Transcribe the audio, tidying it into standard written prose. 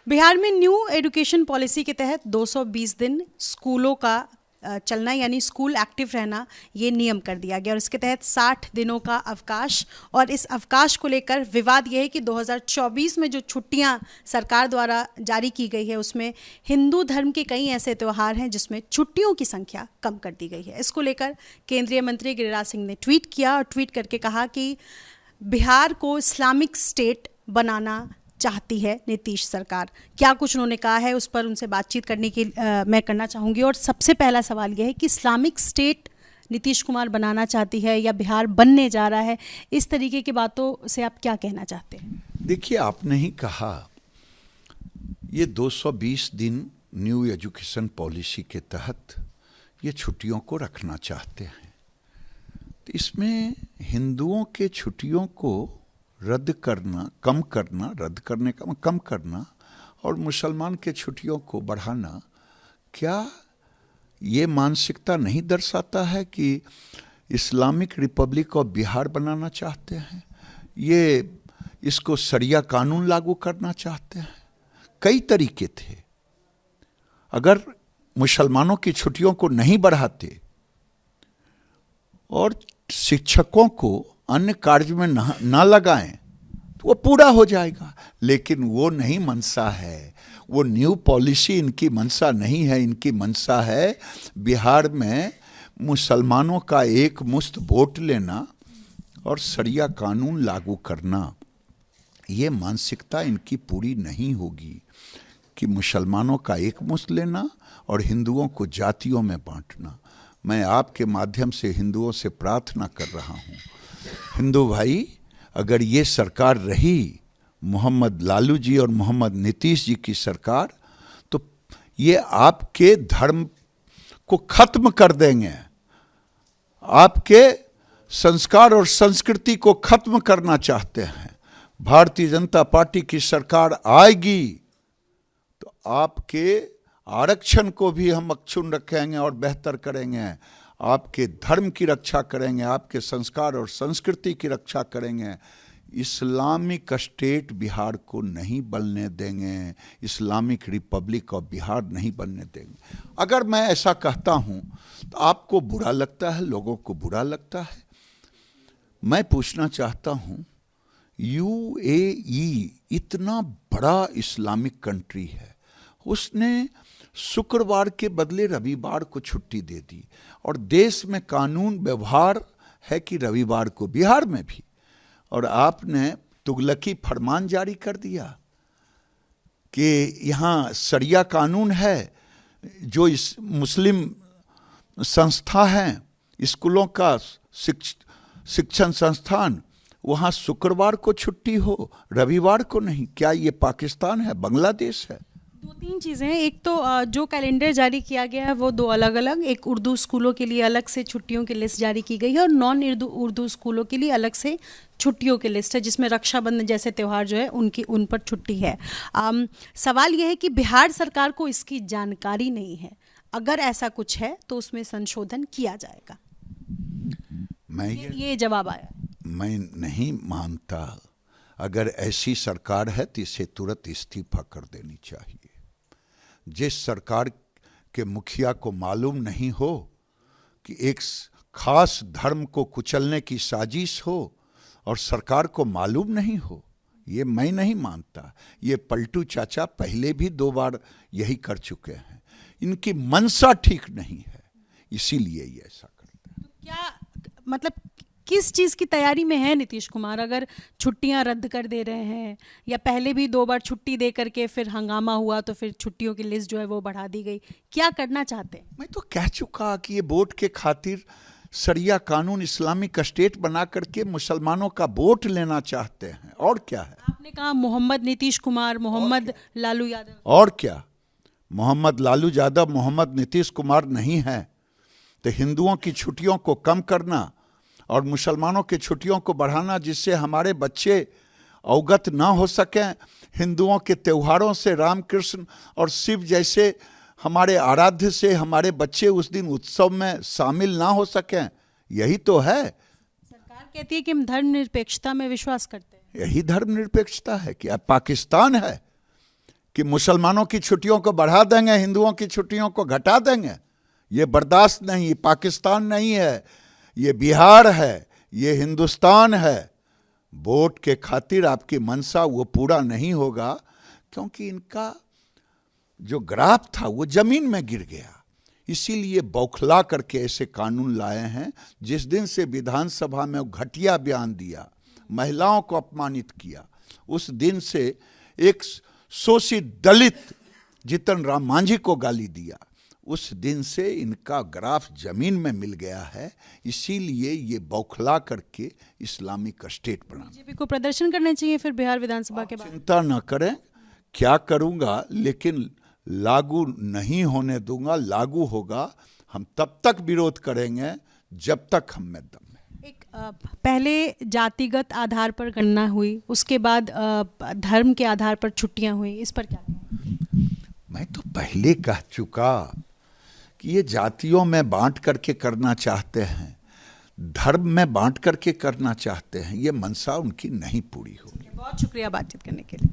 बिहार में new education policy के तहत 220 दिन स्कूलों का चलना यानी स्कूल एक्टिव रहना ये नियम कर दिया गया और इसके तहत 60 दिनों का अवकाश। और इस अवकाश को लेकर विवाद ये है कि 2024 में जो छुट्टियां सरकार द्वारा जारी की गई है उसमें हिंदू धर्म के कई ऐसे त्यौहार हैं जिसमें छुट्टियों की संख्या कम कर दी गई है। इसको लेकर केंद्रीय मंत्री गिरिराज सिंह ने ट्वीट किया और ट्वीट करके कहा कि बिहार को इस्लामिक स्टेट बनाना चाहती है नीतीश सरकार। क्या कुछ उन्होंने कहा है उस पर उनसे बातचीत करने की मैं करना चाहूँगी। और सबसे पहला सवाल यह है कि इस्लामिक स्टेट नीतीश कुमार बनाना चाहती है या बिहार बनने जा रहा है, इस तरीके की बातों से आप क्या कहना चाहते हैं? देखिए, आपने ही कहा ये 220 दिन न्यू एजुकेशन पॉलिसी के तहत ये छुट्टियों को रखना चाहते हैं। तो इसमें हिंदुओं के छुट्टियों को रद्द करना, कम करना और मुसलमान के छुट्टियों को बढ़ाना, क्या ये मानसिकता नहीं दर्शाता है कि इस्लामिक रिपब्लिक ऑफ बिहार बनाना चाहते हैं? ये इसको शरिया कानून लागू करना चाहते हैं। कई तरीके थे। अगर मुसलमानों की छुट्टियों को नहीं बढ़ाते और शिक्षकों को अन्य कार्य में ना लगाएं तो वो पूरा हो जाएगा। लेकिन वो नहीं मंशा है, वो न्यू पॉलिसी इनकी मंशा नहीं है। इनकी मंशा है बिहार में मुसलमानों का एक मुश्त वोट लेना और शरिया कानून लागू करना। ये मानसिकता इनकी पूरी नहीं होगी कि मुसलमानों का एक मुश्त लेना और हिंदुओं को जातियों में बांटना। मैं आपके माध्यम से हिंदुओं से प्रार्थना कर रहा हूँ, हिंदू भाई, अगर ये सरकार रही मोहम्मद लालू जी और मोहम्मद नीतीश जी की सरकार, तो ये आपके धर्म को खत्म कर देंगे, आपके संस्कार और संस्कृति को खत्म करना चाहते हैं। भारतीय जनता पार्टी की सरकार आएगी तो आपके आरक्षण को भी हम अक्षुण्ण रखेंगे और बेहतर करेंगे, आपके धर्म की रक्षा करेंगे, आपके संस्कार और संस्कृति की रक्षा करेंगे। इस्लामिक स्टेट बिहार को नहीं बनने देंगे, इस्लामिक रिपब्लिक ऑफ बिहार नहीं बनने देंगे। अगर मैं ऐसा कहता हूं तो आपको बुरा लगता है, लोगों को बुरा लगता है। मैं पूछना चाहता हूं, यूएई इतना बड़ा इस्लामिक कंट्री है, उसने शुक्रवार के बदले रविवार को छुट्टी दे दी और देश में कानून व्यवहार है कि रविवार को, बिहार में भी। और आपने तुगलकी फरमान जारी कर दिया कि यहाँ शरिया कानून है। जो इस मुस्लिम संस्था हैं, स्कूलों का शिक्षण संस्थान, वहाँ शुक्रवार को छुट्टी हो, रविवार को नहीं। क्या ये पाकिस्तान है, बांग्लादेश है? दो तीन चीज़ें हैं। एक तो जो कैलेंडर जारी किया गया है वो दो अलग अलग, एक उर्दू स्कूलों के लिए अलग से छुट्टियों की लिस्ट जारी की गई है और नॉन उर्दू स्कूलों के लिए अलग से छुट्टियों की लिस्ट है, जिसमें रक्षाबंधन जैसे त्यौहार जो है उन पर छुट्टी है। सवाल यह है कि बिहार सरकार को इसकी जानकारी नहीं है। अगर ऐसा कुछ है तो उसमें संशोधन किया जाएगा। ये जवाब आया। मैं नहीं मानता। अगर ऐसी सरकार है तो इसे तुरंत इस्तीफा कर देनी चाहिए। जिस सरकार के मुखिया को मालूम नहीं हो कि एक खास धर्म को कुचलने की साजिश हो और सरकार को मालूम नहीं हो, ये मैं नहीं मानता। ये पलटू चाचा पहले भी 2 बार यही कर चुके हैं। इनकी मंशा ठीक नहीं है, इसीलिए ये ऐसा करते हैं। तो क्या मतलब किस चीज़ की तैयारी में है नीतीश कुमार? अगर छुट्टियां रद्द कर दे रहे हैं या पहले भी 2 बार छुट्टी दे करके फिर हंगामा हुआ तो फिर छुट्टियों की लिस्ट जो है वो बढ़ा दी गई, क्या करना चाहते हैं? मैं तो कह चुका कि ये वोट के खातिर शरिया कानून, इस्लामिक स्टेट बना करके मुसलमानों का वोट लेना चाहते हैं। और क्या है? आपने कहा मोहम्मद नीतीश कुमार, मोहम्मद लालू यादव। और क्या? मोहम्मद लालू यादव मोहम्मद नीतीश कुमार नहीं है। तो हिंदुओं की छुट्टियों को कम करना और मुसलमानों की छुट्टियों को बढ़ाना, जिससे हमारे बच्चे अवगत ना हो सकें हिंदुओं के त्योहारों से, रामकृष्ण और शिव जैसे हमारे आराध्य से हमारे बच्चे उस दिन उत्सव में शामिल ना हो सकें। यही तो है। सरकार कहती है कि हम धर्मनिरपेक्षता में विश्वास करते हैं। यही धर्मनिरपेक्षता है। कि अब पाकिस्तान है, कि मुसलमानों की छुट्टियों को बढ़ा देंगे, हिंदुओं की छुट्टियों को घटा देंगे। ये बर्दाश्त नहीं, ये पाकिस्तान नहीं है, ये बिहार है, ये हिंदुस्तान है। वोट के खातिर आपकी मंशा वो पूरा नहीं होगा, क्योंकि इनका जो ग्राफ था वो जमीन में गिर गया। इसीलिए बौखला करके ऐसे कानून लाए हैं। जिस दिन से विधानसभा में घटिया बयान दिया, महिलाओं को अपमानित किया, उस दिन से एक शोषित दलित जीतन राम मांझी को गाली दिया, उस दिन से इनका ग्राफ जमीन में मिल गया है। इसीलिए ये बौखला करके इस्लामिक स्टेट बना। बीजेपी को प्रदर्शन करना चाहिए फिर बिहार विधानसभा के बाद। चिंता न करें, क्या करूंगा, लेकिन लागू नहीं होने दूंगा। लागू होगा, हम तब तक विरोध करेंगे जब तक हम में दम है। एक पहले जातिगत आधार पर गणना हुई, उसके बाद धर्म के आधार पर छुट्टियां हुई, इस पर क्या? मैं तो पहले कह चुका कि ये जातियों में बांट करके करना चाहते हैं, धर्म में बांट करके करना चाहते हैं। ये मंशा उनकी नहीं पूरी होगी। बहुत शुक्रिया बातचीत करने के लिए।